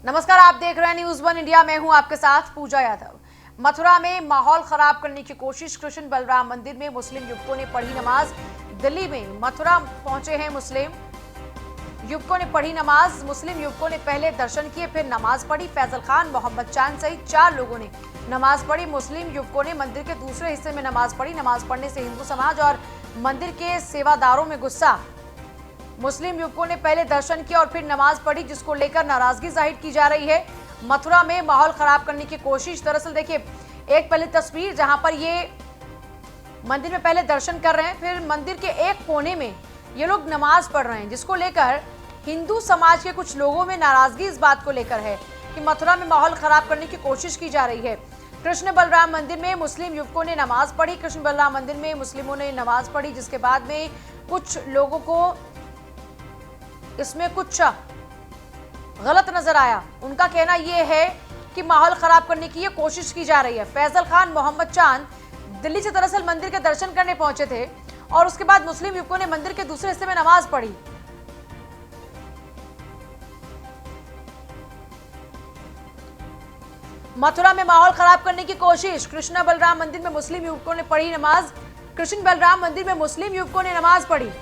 नमस्कार, आप देख रहे हैं न्यूज़ वन इंडिया। मैं हूं आपके साथ पूजा यादव। मथुरा में माहौल खराब करने की कोशिश। कृष्ण बलराम मंदिर में मुस्लिम युवकों ने पढ़ी नमाज। दिल्ली में मथुरा पहुंचे हैं मुस्लिम युवकों ने पढ़ी नमाज। मुस्लिम युवकों ने पहले दर्शन किए, फिर नमाज पढ़ी। फैजल खान, मोहम्मद चांद सहित 4 लोगों ने नमाज पढ़ी। मुस्लिम युवकों ने मंदिर के दूसरे हिस्से में नमाज पढ़ी। नमाज पढ़ने से हिंदू समाज और मंदिर के सेवादारों में गुस्सा। मुस्लिम युवकों ने पहले दर्शन किया और फिर नमाज पढ़ी, जिसको लेकर नाराजगी जाहिर की जा रही है। मथुरा में माहौल खराब करने की कोशिश। दरअसल देखिए, एक पहले तस्वीर जहां पर ये मंदिर में पहले दर्शन कर रहे हैं, फिर मंदिर के एक कोने में ये लोग नमाज पढ़ रहे हैं, जिसको लेकर हिंदू समाज के कुछ लोगों में नाराजगी इस बात को लेकर है कि मथुरा में माहौल खराब करने की कोशिश की जा रही है। कृष्ण बलराम मंदिर में मुस्लिम युवकों ने नमाज पढ़ी। कृष्ण बलराम मंदिर में मुस्लिमों ने नमाज पढ़ी, जिसके बाद में कुछ लोगों को इसमें कुछ गलत नजर आया। उनका कहना यह है कि माहौल खराब करने की ये कोशिश की जा रही है। फैजल खान, मोहम्मद चांद दिल्ली से दरअसल मंदिर के दर्शन करने पहुंचे थे और उसके बाद मुस्लिम युवकों ने मंदिर के दूसरे हिस्से में नमाज पढ़ी। मथुरा में माहौल खराब करने की कोशिश। कृष्ण बलराम मंदिर में मुस्लिम युवकों ने पढ़ी नमाज। कृष्ण बलराम मंदिर में मुस्लिम युवकों ने नमाज पढ़ी।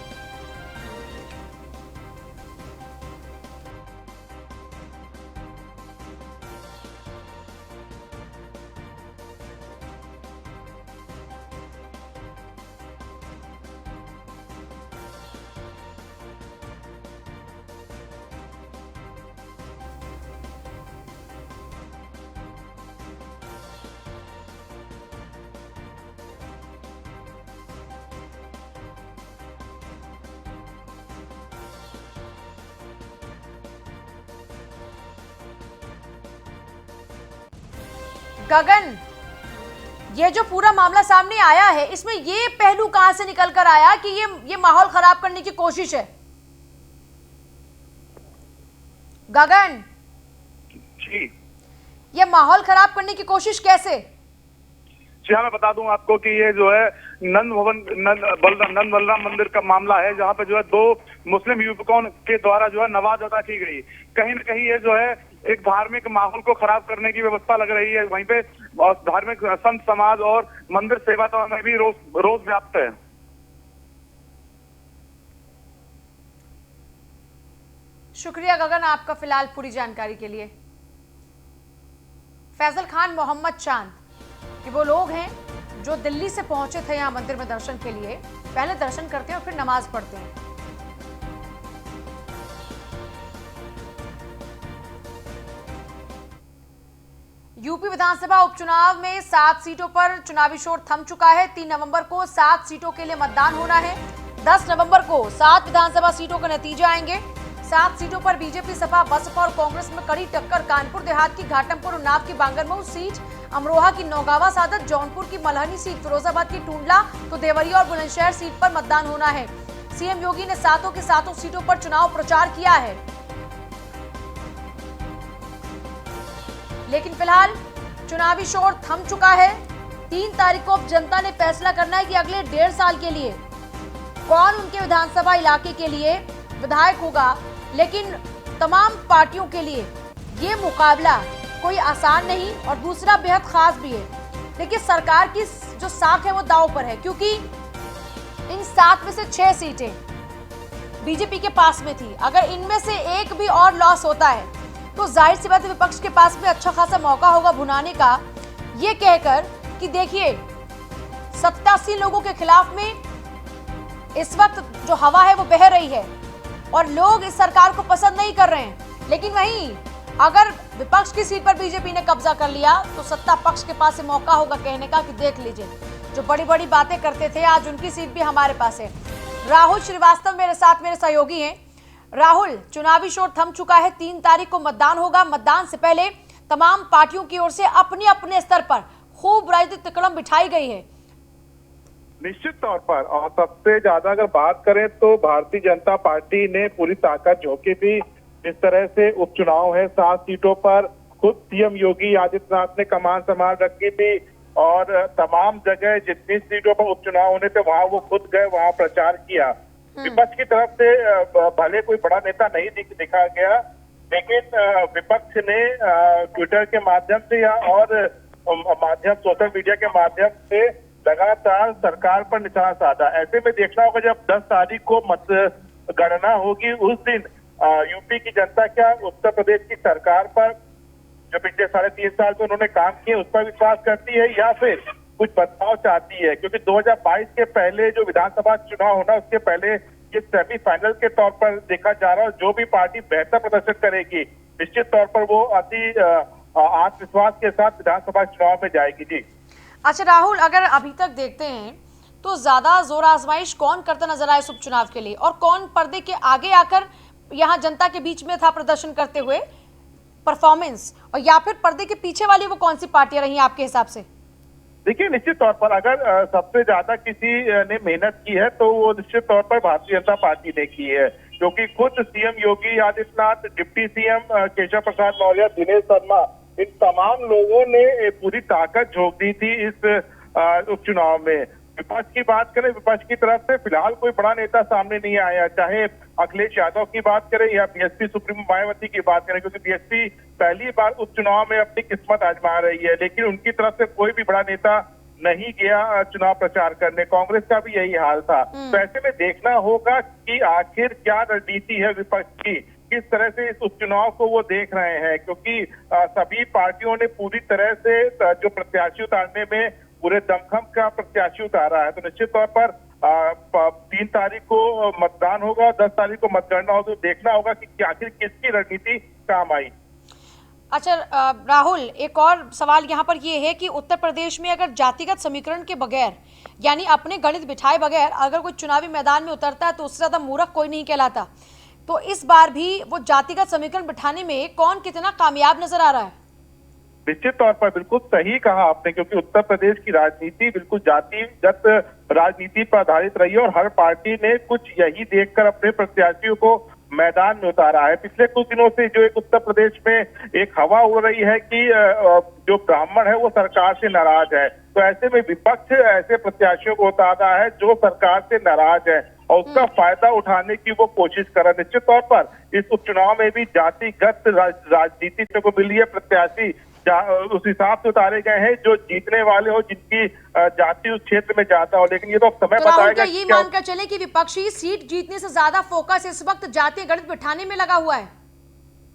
गगन, ये जो पूरा मामला सामने आया है, इसमें ये पहलू कहां से निकल कर आया कि ये माहौल खराब करने की कोशिश है? गगन जी ये माहौल खराब करने की कोशिश कैसे? जी हाँ, मैं बता दूं आपको कि ये जो है नंद बलराम मंदिर का मामला है, जहाँ पे जो है 2 मुस्लिम युवकों के द्वारा जो है नमाज अदा की गई। कहीं न कहीं ये जो है एक धार्मिक माहौल को खराब करने की व्यवस्था लग रही है। वहीं पे धार्मिक संत समाज और मंदिर सेवा में भी रोष व्याप्त है। शुक्रिया गगन आपका फिलहाल पूरी जानकारी के लिए। फैजल खान, मोहम्मद चांद कि वो लोग हैं जो दिल्ली से पहुंचे थे यहां मंदिर में दर्शन के लिए। पहले दर्शन करते हैं और फिर नमाज पढ़ते हैं। यूपी विधानसभा उपचुनाव में 7 सीटों पर चुनावी शोर थम चुका है। 3 नवंबर को 7 सीटों के लिए मतदान होना है। 10 नवंबर को 7 विधानसभा सीटों के नतीजे आएंगे। 7 सीटों पर बीजेपी, सपा, बसपा और कांग्रेस में कड़ी टक्कर। कानपुर देहात की घाटमपुर, उन्नाव की बांगरमऊ सीट, अमरोहा की नौगावा सादत, जौनपुर की मलहनी सीट, फिरोजाबाद की टूंडला, तो देवरिया और बुलंदशहर सीट पर मतदान होना है। सीएम योगी ने 7 की 7 सीटों पर चुनाव प्रचार किया है, लेकिन फिलहाल चुनावी शोर थम चुका है। 3 तारीख को अब जनता ने फैसला करना है कि अगले 1.5 साल के लिए कौन उनके विधानसभा इलाके के लिए विधायक होगा। लेकिन तमाम पार्टियों के लिए ये मुकाबला कोई आसान नहीं और दूसरा बेहद खास भी है। देखिए, सरकार की जो साख है वो दांव पर है, क्योंकि इन 7 में से 6 सीटें बीजेपी के पास में थी। अगर इनमें से एक भी और लॉस होता है तो जाहिर सी बात है विपक्ष के पास में अच्छा खासा मौका होगा भुनाने का, ये कहकर कि देखिए 87 लोगों के खिलाफ में इस वक्त जो हवा है वो बह रही है और लोग इस सरकार को पसंद नहीं कर रहे हैं। लेकिन वहीं अगर विपक्ष की सीट पर बीजेपी ने कब्जा कर लिया तो सत्ता पक्ष के पास से मौका होगा कहने का कि देख लीजिए, जो बड़ी बड़ी बातें करते थे आज उनकी सीट भी हमारे पास है। राहुल श्रीवास्तव मेरे साथ, मेरे सहयोगी हैं। राहुल, चुनावी शोर थम चुका है। 3 तारीख को मतदान होगा। मतदान से पहले तमाम पार्टियों की ओर से अपने अपने स्तर पर खूब राजनीतिक तिकड़म बिठाई गई है। निश्चित तौर पर, और सबसे ज्यादा अगर बात करें तो भारतीय जनता पार्टी ने पूरी ताकत झोंकी थी। जिस तरह से उपचुनाव है 7 सीटों पर, खुद सीएम योगी आदित्यनाथ ने कमान संभाल रखी थी और तमाम जगह जितनी सीटों पर उपचुनाव होने थे वहां वो खुद गए, वहां प्रचार किया। विपक्ष की तरफ से भले कोई बड़ा नेता नहीं दिखा गया, लेकिन विपक्ष ने ट्विटर के माध्यम से या और माध्यम सोशल मीडिया के माध्यम से लगातार सरकार पर निशाना साधा। ऐसे में देखना होगा जब 10 तारीख को मतगणना होगी उस दिन यूपी की जनता क्या उत्तर प्रदेश की सरकार पर जो पिछले 3.5 साल में उन्होंने काम किए उस पर विश्वास करती है या फिर कुछ बदलाव चाहती है, क्योंकि 2022 के पहले जो विधानसभा चुनाव होना उसके पहले ये सेमीफाइनल के तौर पर देखा जा रहा है। जो भी पार्टी बेहतर प्रदर्शन करेगी निश्चित तौर पर वो अति आत्मविश्वास के साथ विधानसभा चुनाव में जाएगी। जी अच्छा राहुल, अगर अभी तक देखते हैं तो ज्यादा जोर आजमाइश कौन करता नजर आए इस उपचुनाव के लिए, और कौन पर्दे के आगे आकर यहाँ जनता के बीच में था प्रदर्शन करते हुए परफॉर्मेंस, और या फिर पर्दे के पीछे वाली वो कौन सी पार्टियां रही आपके हिसाब से? देखिए, निश्चित तौर पर अगर सबसे ज्यादा किसी ने मेहनत की है तो वो निश्चित तौर पर भारतीय जनता पार्टी ने की है, क्योंकि खुद CM Yogi Adityanath, deputy CM Keshav Prasad Maurya, Dinesh Sharma, इन तमाम लोगों ने पूरी ताकत झोंक दी थी इस उपचुनाव में। विपक्ष की बात करें, विपक्ष की तरफ से फिलहाल कोई बड़ा नेता सामने नहीं आया, चाहे अखिलेश यादव की बात करें या बीएसपी सुप्रीमो मायावती की बात करें, क्योंकि बीएसपी पहली बार उपचुनाव में अपनी किस्मत आजमा रही है, लेकिन उनकी तरफ से कोई भी बड़ा नेता नहीं गया चुनाव प्रचार करने। कांग्रेस का भी यही हाल था। तो ऐसे में देखना होगा कि आखिर क्या रणनीति है विपक्ष की, किस तरह से इस उपचुनाव को वो देख रहे हैं, क्योंकि सभी पार्टियों ने पूरी तरह से जो प्रत्याशी उतारने में पूरे दमखम का प्रत्याशी उतारा है। तो निश्चित तौर पर 3 तारीख को मतदान होगा, 10 तारीख को मतगणना होगी, तो देखना होगा कि आखिर किसकी रणनीति काम आई। अच्छा राहुल, एक और सवाल यहाँ पर ये है कि उत्तर प्रदेश में अगर जातिगत समीकरण के बगैर, यानी अपने गणित बिठाए बगैर अगर कोई चुनावी मैदान में उतरता है तो उससे ज्यादा मूर्ख कोई नहीं कहलाता। तो इस बार भी वो जातिगत समीकरण बिठाने में कौन कितना कामयाब नजर आ रहा है? निश्चित तौर पर बिल्कुल सही कहा आपने, क्योंकि उत्तर प्रदेश की राजनीति बिल्कुल जातिगत राजनीति पर आधारित रही है और हर पार्टी ने कुछ यही देखकर अपने प्रत्याशियों को मैदान में उतारा है। पिछले कुछ दिनों से जो एक उत्तर प्रदेश में एक हवा उड़ रही है कि जो ब्राह्मण है वो सरकार से नाराज है, तो ऐसे में विपक्ष ऐसे प्रत्याशियों को उतारा है जो सरकार से नाराज है और उसका फायदा उठाने की वो कोशिश कर रहा है। निश्चित तौर पर इस उपचुनाव में भी जातिगत राजनीति को मिली है, प्रत्याशी उस हिसाब से उतारे गए हैं जो जीतने वाले हो, जिनकी जाति उस क्षेत्र में जाता हो। लेकिन ये तो समय बताएगा। ये मानकर चले कि विपक्षी सीट जीतने से ज्यादा फोकस इस वक्त जातीय गणित बिठाने में लगा हुआ है।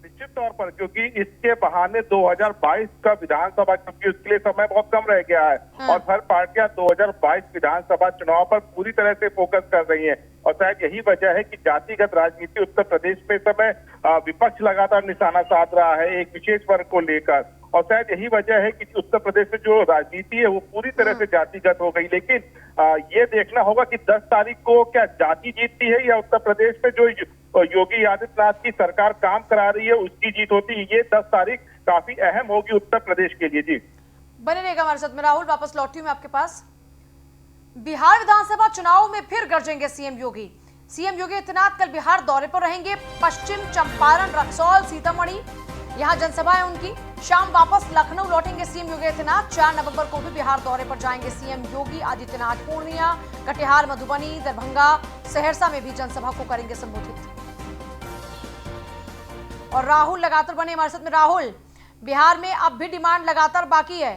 निश्चित तौर पर, क्योंकि इसके बहाने 2022 का विधानसभा, क्योंकि उसके लिए समय बहुत कम रह गया है और हर पार्टियां 2022 विधानसभा चुनाव पर पूरी तरह से फोकस कर रही हैं और शायद यही वजह है कि जातिगत राजनीति उत्तर प्रदेश में समय विपक्ष लगातार निशाना साध रहा है एक विशेष वर्ग को लेकर, और शायद यही वजह है कि उत्तर प्रदेश में जो राजनीति है वो पूरी तरह से जातिगत हो गई। लेकिन ये देखना होगा कि 10 तारीख को क्या जाति जीतती है या उत्तर प्रदेश में जो योगी आदित्यनाथ की सरकार काम करा रही है उसकी जीत होती है। ये 10 तारीख काफी अहम होगी उत्तर प्रदेश के लिए। जी बने रहेगा हमारे साथ में राहुल, वापस लौटी हूं आपके पास। बिहार विधानसभा चुनाव में फिर गरजेंगे सीएम योगी। सीएम योगी आदित्यनाथ कल बिहार दौरे पर रहेंगे। पश्चिम चंपारण, रक्सौल, सीतामढ़ी यहाँ जनसभा है उनकी। शाम वापस लखनऊ लौटेंगे सीएम योगी आदित्यनाथ। 4 नवंबर को भी बिहार दौरे पर जाएंगे सीएम योगी आदित्यनाथ। पूर्णिया, कटिहार, मधुबनी, दरभंगा, सहरसा में भी जनसभा को करेंगे संबोधित। और राहुल लगातार बने हमारे साथ में। राहुल, बिहार में अब भी डिमांड लगातार बाकी है।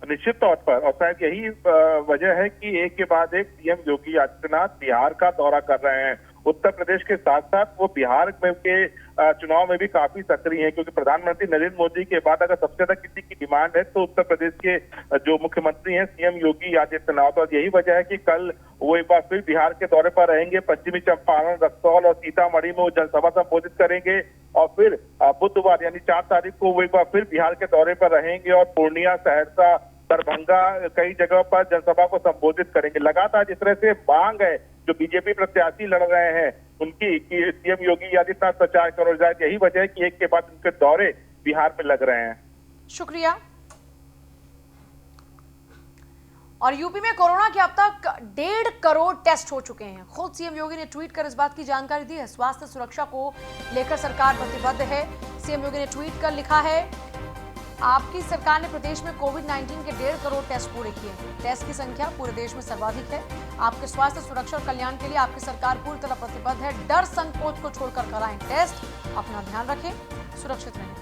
निश्चित तौर पर, और शायद यही वजह है कि एक के बाद एक सीएम योगी आदित्यनाथ बिहार का दौरा कर रहे हैं। उत्तर प्रदेश के साथ साथ वो बिहार में के चुनाव में भी काफी सक्रिय हैं, क्योंकि प्रधानमंत्री नरेंद्र मोदी के बाद अगर सबसे ज्यादा किसी की डिमांड है तो उत्तर प्रदेश के जो मुख्यमंत्री हैं सीएम योगी आदित्यनाथ, और यही वजह है कि कल वो एक बार फिर बिहार के दौरे पर रहेंगे। पश्चिमी चंपारण, रक्सौल और सीतामढ़ी में वो जनसभा संबोधित करेंगे और फिर बुधवार यानी 4 तारीख को वो एक बार फिर बिहार के दौरे पर रहेंगे और पूर्णिया, सहरसा, दरभंगा कई जगह पर जनसभा को संबोधित करेंगे। लगातार जिस तरह से मांग है जो बीजेपी प्रत्याशी लड़ रहे हैं उनकी कि सीएम योगी आदित्यनाथ प्रचार करो जाए, यही वजह है कि एक के बाद उनके दौरे बिहार में लग रहे हैं। शुक्रिया। और यूपी में कोरोना के अब तक 1.5 करोड़ टेस्ट हो चुके हैं। खुद सीएम योगी ने ट्वीट कर इस बात की जानकारी दी है। स्वास्थ्य सुरक्षा को लेकर सरकार प्रतिबद्ध है। सीएम योगी ने ट्वीट कर लिखा है आपकी सरकार ने प्रदेश में कोविड-19 के 1.5 करोड़ टेस्ट पूरे किए हैं। टेस्ट की संख्या पूरे देश में सर्वाधिक है। आपके स्वास्थ्य, सुरक्षा और कल्याण के लिए आपकी सरकार पूरी तरह प्रतिबद्ध है। डर संकोच को छोड़कर कराएं टेस्ट। अपना ध्यान रखें, सुरक्षित रहें।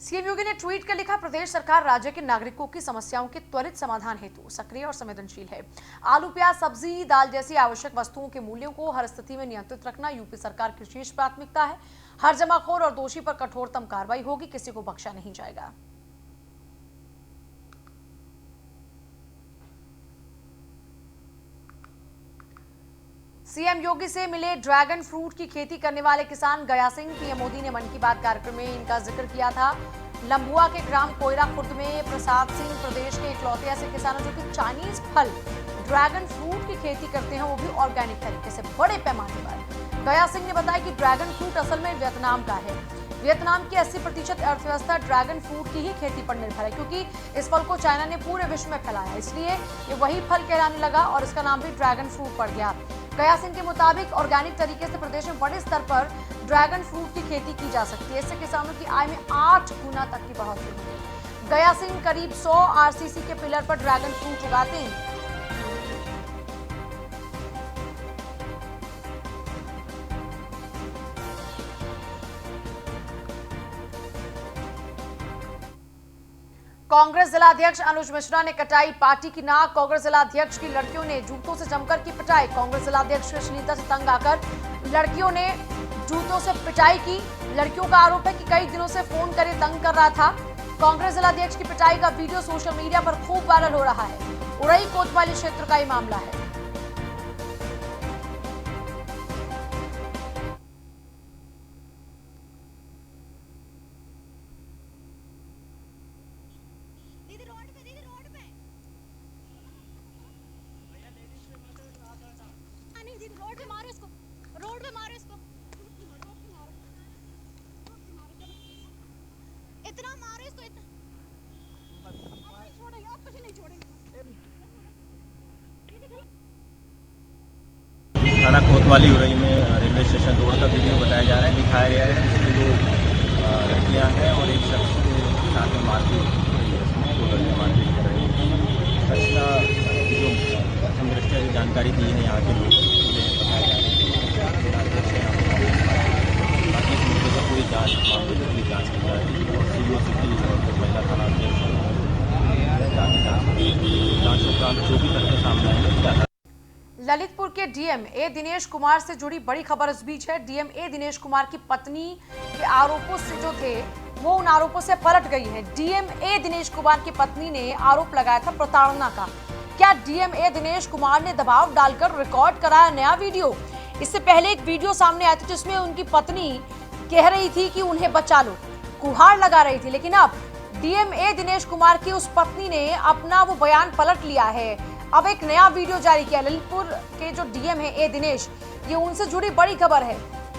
सीएम योगी ने ट्वीट कर लिखा, प्रदेश सरकार राज्य के नागरिकों की समस्याओं के त्वरित समाधान हेतु सक्रिय और संवेदनशील है। आलू, प्याज, सब्जी, दाल जैसी आवश्यक वस्तुओं के मूल्यों को हर स्थिति में नियंत्रित रखना यूपी सरकार की शीर्ष प्राथमिकता है। हर जमाखोर और दोषी पर कठोरतम कार्रवाई होगी, किसी को बख्शा नहीं जाएगा। सीएम योगी से मिले ड्रैगन फ्रूट की खेती करने वाले किसान गया सिंह। पीएम मोदी ने मन की बात कार्यक्रम में इनका जिक्र किया था। लंबुआ के ग्राम कोयरा खुर्द में प्रसाद सिंह प्रदेश के इकलौते ऐसे किसान हैं जो कि चाइनीज फल ड्रैगन फ्रूट की खेती करते हैं, वो भी ऑर्गेनिक तरीके से बड़े पैमाने पर। गया सिंह ने बताया कि ड्रैगन फ्रूट असल में वियतनाम का है। वियतनाम की 80% अर्थव्यवस्था ड्रैगन फ्रूट की ही खेती पर निर्भर है, क्योंकि इस फल को चाइना ने पूरे विश्व में फैलाया, इसलिए ये वही फल कहलाने लगा और इसका नाम भी ड्रैगन फ्रूट पड़ गया। गया सिंह के मुताबिक ऑर्गेनिक तरीके से प्रदेश में बड़े स्तर पर ड्रैगन फ्रूट की खेती की जा सकती है। इससे किसानों की आय में 8 गुना तक की बढ़ोतरी होगी। गया सिंह करीब 100 आरसीसी के पिलर पर ड्रैगन फ्रूट उगाते हैं। कांग्रेस जिलाध्यक्ष अनुज मिश्रा ने कटाई पार्टी की नाक। कांग्रेस जिलाध्यक्ष की लड़कियों ने जूतों से जमकर की पिटाई। कांग्रेस जिलाध्यक्ष की अश्लीलता से तंग आकर लड़कियों ने जूतों से पिटाई की। लड़कियों का आरोप है कि कई दिनों से फोन करे तंग कर रहा था। कांग्रेस जिलाध्यक्ष की पिटाई का वीडियो सोशल मीडिया पर खूब वायरल हो रहा है। उड़ई कोतवाली क्षेत्र का ये मामला है। रोड पे मारो इसको, इतना मारो इसको, इतना नहीं छोड़ेंगे, आप कुछ नहीं छोड़ेंगे। थाना कोतवाली उड़ई में रेलवे स्टेशन रोड का वीडियो बताया जा रहा है, दिखाया गया है जिसमें 2 लड़कियां हैं और एक शख्स के साथ में मारपीट हुई है। इसमें 2 लड़कियां मारपीट कर रही हैं। शख्स का जो प्रथम दृष्टया जो जानकारी दी है यहाँ के लोग बताया जा रहा है बाकी इस मुद्दे पर पूरी जाँच मामले की पूरी जाँच की जा रही है और सीमा सिटी और महिला थाना जाँच उपरांत जो भी तथ्य सामने आएंगे। ललितपुर के डीएम ए दिनेश कुमार से जुड़ी बड़ी खबर इस बीच है। डीएम ए दिनेश कुमार की पत्नी के आरोपों से जो थे वो उन आरोपों से पलट गई है। डीएम ए दिनेश कुमार की पत्नी ने आरोप लगाया था प्रताड़ना का। क्या डीएम ए दिनेश कुमार ने दबाव डालकर रिकॉर्ड कराया नया वीडियो? इससे पहले एक वीडियो सामने आया था जिसमें उनकी पत्नी कह रही थी कि उन्हें बचा लो, गुहार लगा रही थी, लेकिन अब डीएम ए दिनेश कुमार की उस पत्नी ने अपना वो बयान पलट लिया है। अब एक नया वीडियो जारी किया। ललितपुर के जो डीएम है ए दिनेश, ये उनसे जुड़ी बड़ी खबर है।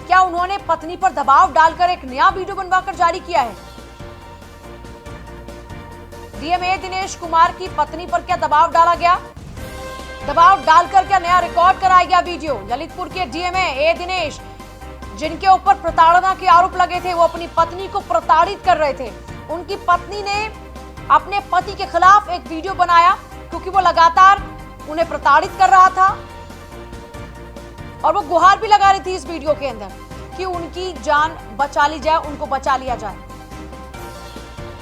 क्या उन्होंने पत्नी पर दबाव डालकर एक नया वीडियो बनवाकर जारी किया है? डीएम ए दिनेश कुमार की पत्नी पर क्या दबाव डाला गया? दबाव डालकर क्या नया रिकॉर्ड कराया गया वीडियो? ललितपुर के डीएम ए दिनेश, जिनके ऊपर प्रताड़ना के आरोप लगे थे, वो अपनी पत्नी को प्रताड़ित कर रहे थे। उनकी पत्नी ने अपने पति के खिलाफ एक वीडियो बनाया क्योंकि वो लगातार उन्हें प्रताड़ित कर रहा था और वो गुहार भी लगा रही थी इस वीडियो के अंदर कि उनकी जान बचा ली जाए, उनको बचा लिया जाए।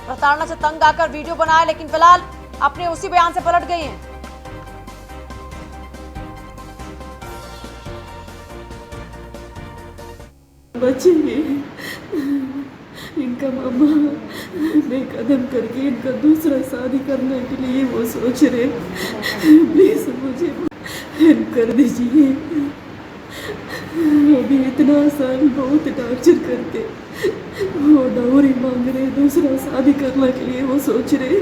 प्रताड़ना से तंग आकर वीडियो बनाया, लेकिन फिलहाल अपने उसी बयान से पलट गई हैं। बचेंगे, इनका मामा बेकदम करके इनका दूसरा शादी करने के लिए वो सोच रहे। प्लीज मुझे हेल्प कर दीजिए। अभी इतना साल बहुत टॉर्चर करते, वो डाउरी मांग रहे, दूसरा शादी करने के लिए वो सोच रहे।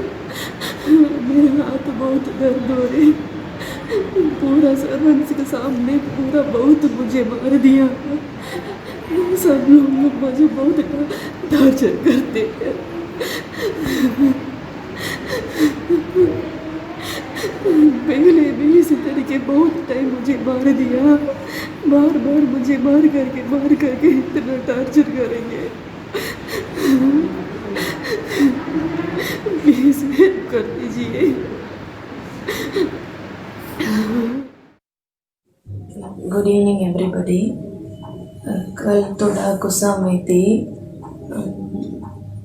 मेरे हाथ बहुत दर्द हो रहे, पूरा सर्वेंट्स के सामने पूरा बहुत मुझे मार दिया। सब लोग मुझे बहुत टॉर्चर करते हैं। पहले भी इसी तरीके बहुत टाइम मुझे मार दिया, बार बार मुझे मार करके इतना टॉर्चर करेंगे। प्लीज हेल्प कर दीजिए। Good evening everybody. कल थोड़ा गुस्सा में थी,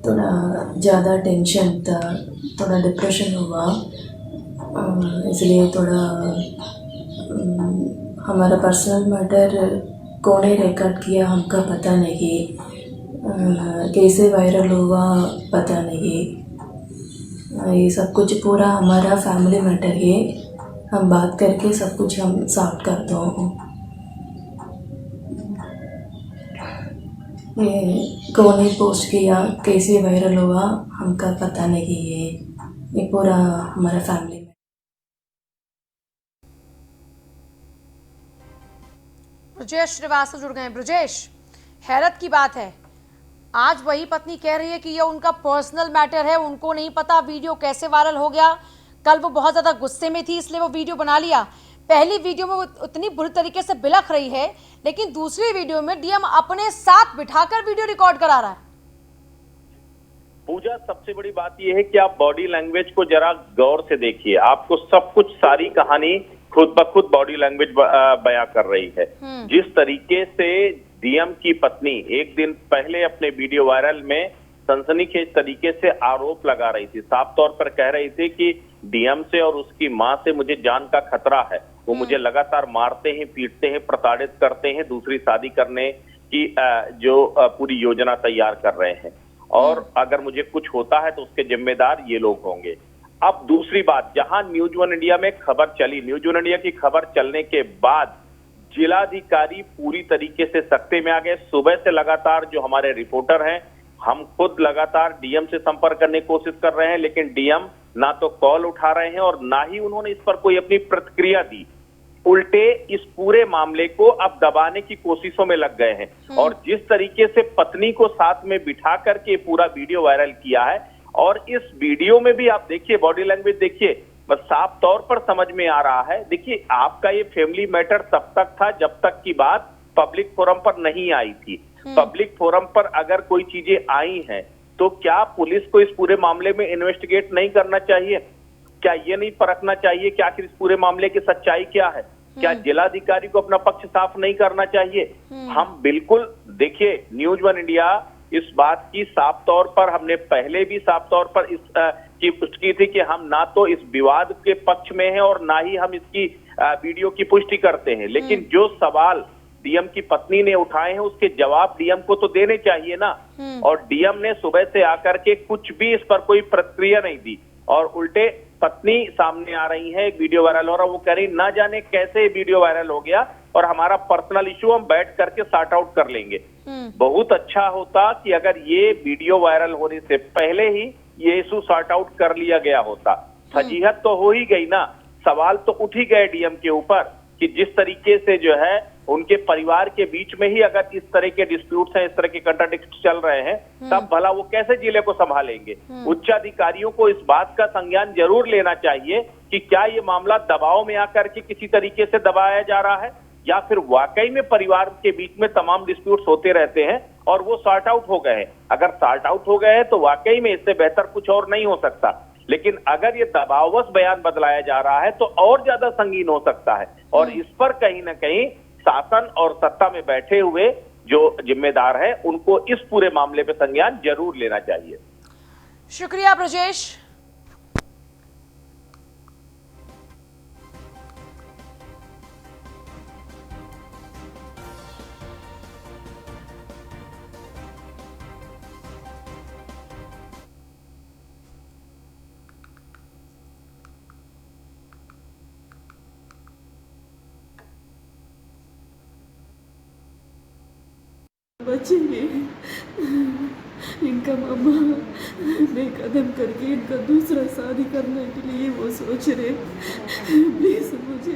थोड़ा ज़्यादा टेंशन था, थोड़ा डिप्रेशन हुआ, इसलिए थोड़ा हमारा पर्सनल मैटर कौन ने रिकॉर्ड किया हमका पता नहीं, कैसे वायरल हुआ पता नहीं। ये सब कुछ पूरा हमारा फैमिली मैटर है, हम बात करके सब कुछ हम सॉल्व कर दो। ये कौन ने पोस्ट किया, कैसे वायरल हुआ हमका पता नहीं है, ये पूरा हमारा फैमिली। ब्रजेश श्रीवास्तव जुड़ गए। ब्रजेश, हैरत की बात है, आज वही पत्नी कह रही है कि ये उनका पर्सनल मैटर है, उनको नहीं पता वीडियो कैसे वायरल हो गया। कल वो बहुत ज़्यादा गुस्से में थी इसलिए वो वीडियो बना लिया। पहली वीडियो में वो उतनी बुरी तरीके से बिलख रही है, लेकिन दूसरी वीडियो में डीएम अपने साथ बिठाकर वीडियो रिकॉर्ड करा रहा है। पूजा, सबसे बड़ी बात यह है कि आप बॉडी लैंग्वेज को जरा गौर से देखिए, आपको सब कुछ सारी कहानी खुद ब खुद बॉडी लैंग्वेज बयां कर रही है। जिस तरीके से डीएम की पत्नी एक दिन पहले अपने वीडियो वायरल में सनसनीखेज तरीके से आरोप लगा रही थी, साफ तौर पर कह रही थी कि डीएम से और उसकी मां से मुझे जान का खतरा है, वो मुझे लगातार मारते हैं, पीटते हैं, प्रताड़ित करते हैं, दूसरी शादी करने की जो पूरी योजना तैयार कर रहे हैं, और अगर मुझे कुछ होता है तो उसके जिम्मेदार ये लोग होंगे। अब दूसरी बात, जहां न्यूज वन इंडिया में खबर चली, न्यूज वन इंडिया की खबर चलने के बाद जिलाधिकारी पूरी तरीके से सख्ते में आ गए। सुबह से लगातार जो हमारे रिपोर्टर हैं, हम खुद लगातार डीएम से संपर्क करने की कोशिश कर रहे हैं, लेकिन डीएम ना तो कॉल उठा रहे हैं और ना ही उन्होंने इस पर कोई अपनी प्रतिक्रिया दी। उल्टे इस पूरे मामले को अब दबाने की कोशिशों में लग गए हैं। और जिस तरीके से पत्नी को साथ में बिठा करके पूरा वीडियो वायरल किया है, और इस वीडियो में भी आप देखिए, बॉडी लैंग्वेज देखिए, बस साफ तौर पर समझ में आ रहा है। देखिए, आपका ये फैमिली मैटर तब तक था जब तक की बात पब्लिक फोरम पर नहीं आई थी। पब्लिक फोरम पर अगर कोई चीजें आई हैं तो क्या पुलिस को इस पूरे मामले में इन्वेस्टिगेट नहीं करना चाहिए? क्या ये नहीं परखना चाहिए कि आखिर इस पूरे मामले की सच्चाई क्या है? क्या जिलाधिकारी को अपना पक्ष साफ नहीं करना चाहिए? हम बिल्कुल, देखिए, न्यूज वन इंडिया इस बात की साफ तौर पर, हमने पहले भी साफ तौर पर इस की पुष्टि की थी कि हम ना तो इस विवाद के पक्ष में हैं और ना ही हम इसकी वीडियो की पुष्टि करते हैं, लेकिन जो सवाल डीएम की पत्नी ने उठाए हैं उसके जवाब डीएम को तो देने चाहिए ना। और डीएम ने सुबह से आकर के कुछ भी इस पर कोई प्रतिक्रिया नहीं दी, और उल्टे पत्नी सामने आ रही है, एक वीडियो वायरल हो रहा, वो कह रही ना जाने कैसे वीडियो वायरल हो गया और हमारा पर्सनल इशू हम बैठ करके सॉर्ट आउट कर लेंगे। बहुत अच्छा होता कि अगर ये वीडियो वायरल होने से पहले ही ये इशू सॉर्ट आउट कर लिया गया होता। फजीहत तो हो ही गई ना, सवाल तो उठ ही गए डीएम के ऊपर कि जिस तरीके से जो है उनके परिवार के बीच में ही अगर इस तरह के डिस्प्यूट्स हैं, इस तरह के कंट्राडिक्शन चल रहे हैं, तब भला वो कैसे जिले को संभालेंगे? उच्चाधिकारियों को इस बात का संज्ञान जरूर लेना चाहिए कि क्या ये मामला दबाव में आकर के किसी तरीके से दबाया जा रहा है, या फिर वाकई में परिवार के बीच में तमाम डिस्प्यूट्स होते रहते हैं और वो सॉर्ट आउट हो गए हैं। अगर सॉर्ट आउट हो गए हैं तो वाकई में इससे बेहतर कुछ और नहीं हो सकता, लेकिन अगर ये दबाववश बयान बदलाया जा रहा है तो और ज्यादा संगीन हो सकता है। और इस पर कहीं ना कहीं शासन और सत्ता में बैठे हुए जो जिम्मेदार हैं उनको इस पूरे मामले पे संज्ञान जरूर लेना चाहिए। शुक्रिया ब्रजेश। बच्चे इनका मामा बेकदम करके इनका दूसरा शादी करने के लिए वो सोच रहे। प्लीज मुझे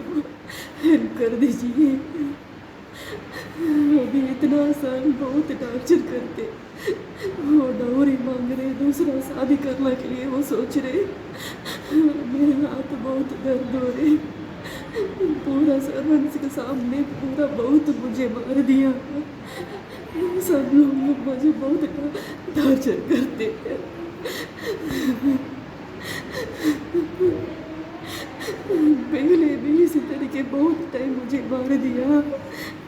हेल्प कर दीजिए। भी इतना आसान बहुत टॉर्चर करते। वो डाउरी मांग रहे, दूसरा शादी करने के लिए वो सोच रहे। मेरे हाथ बहुत दर्द हो रहे, पूरा सर्वेंट्स के सामने पूरा बहुत मुझे मार दिया। सब लोग मुझे बहुत टॉर्चर करते हैं। पहले भी इसी तरीके बहुत टाइम मुझे मार दिया,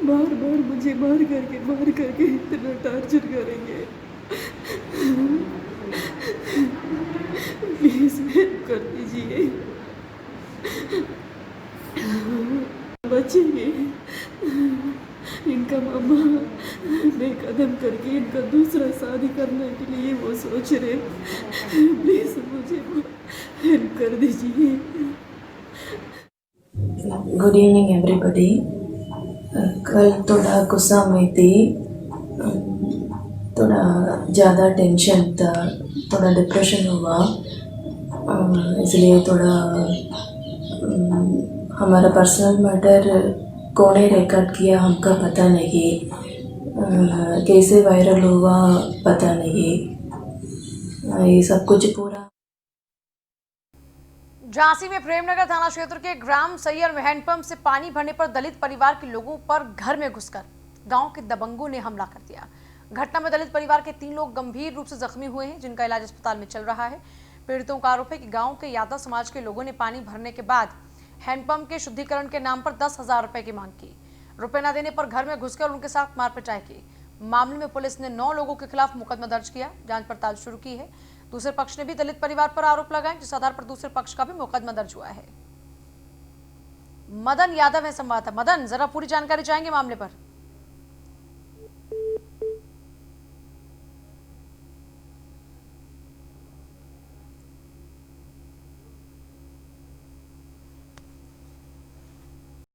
बार बार मुझे मार करके इतना टॉर्चर करेंगे। प्लीज हेल्प कर दीजिए, बचेंगे। इनका मामा बेकदम करके इनका दूसरा शादी करने के लिए वो सोच रहे। प्लीज मुझे हेल्प कर दीजिए। Good evening everybody. कल थोड़ा गुस्सा में थी, थोड़ा ज़्यादा टेंशन था, थोड़ा डिप्रेशन हुआ, इसलिए थोड़ा हमारा पर्सनल मैटर कौन ने रिकॉर्ड किया हमका पता नहीं, कैसे वायरल हुआ पता नहीं, ये सब कुछ पूरा। झांसी में प्रेमनगर थाना क्षेत्र के ग्राम सैयर में हैंडपंप से पानी भरने पर दलित परिवार के लोगों पर घर में घुसकर गांव के दबंगों ने हमला कर दिया। घटना में दलित परिवार के 3 लोग गंभीर रूप से जख्मी हुए हैं, जिनका इलाज अस्पताल में चल रहा है। पीड़ितों का आरोप है कि गांव के यादव समाज के लोगों ने पानी भरने के बाद हैंडपंप के शुद्धिकरण के नाम पर 10,000 रुपए की मांग की। रुपए न देने पर घर में घुसकर उनके साथ मार पिटाई की। मामले में पुलिस ने 9 लोगों के खिलाफ मुकदमा दर्ज किया, जांच पड़ताल शुरू की है। दूसरे पक्ष ने भी दलित परिवार पर आरोप लगाए, जिस आधार पर दूसरे पक्ष का भी मुकदमा दर्ज हुआ है। मदन यादव है संवाददाता। मदन, जरा पूरी जानकारी चाहेंगे मामले पर।